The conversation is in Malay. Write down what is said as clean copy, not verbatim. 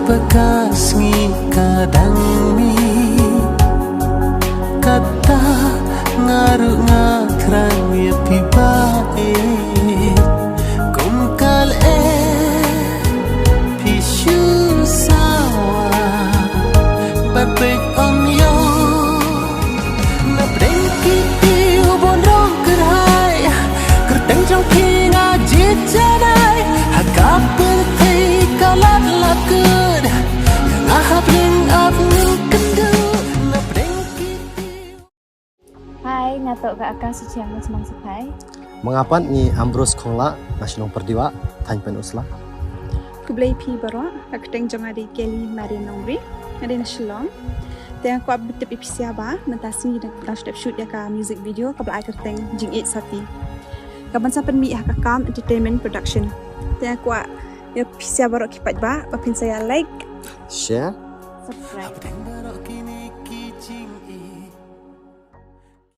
bekas kadang mi kata ngaruh ngatran ya pibae kum kal pishu sawa bapek on yo na breng kiti ubon rong kerai kerteng trong khi ngajit janai hakap pentai kalat lakud yang ahap ring abnu kendu na breng kiti. Hai, ngatok ke akak suci yang semang sepai. Mengapa ni Ambrose Kongla Nasional Perdiwa Tanjpan Usla? Kublai pi baro ak teng jong adi Kelly Marin Nongri adi na Shillong teng ko ab tip ipisia ba mentasi dak step shoot ya ka music video ka blai ka teng Jingieid sotti ka bansa pen mi ka kam entertainment production teng ko ya ipisia baro kipat ba pin saya like Share subscribe.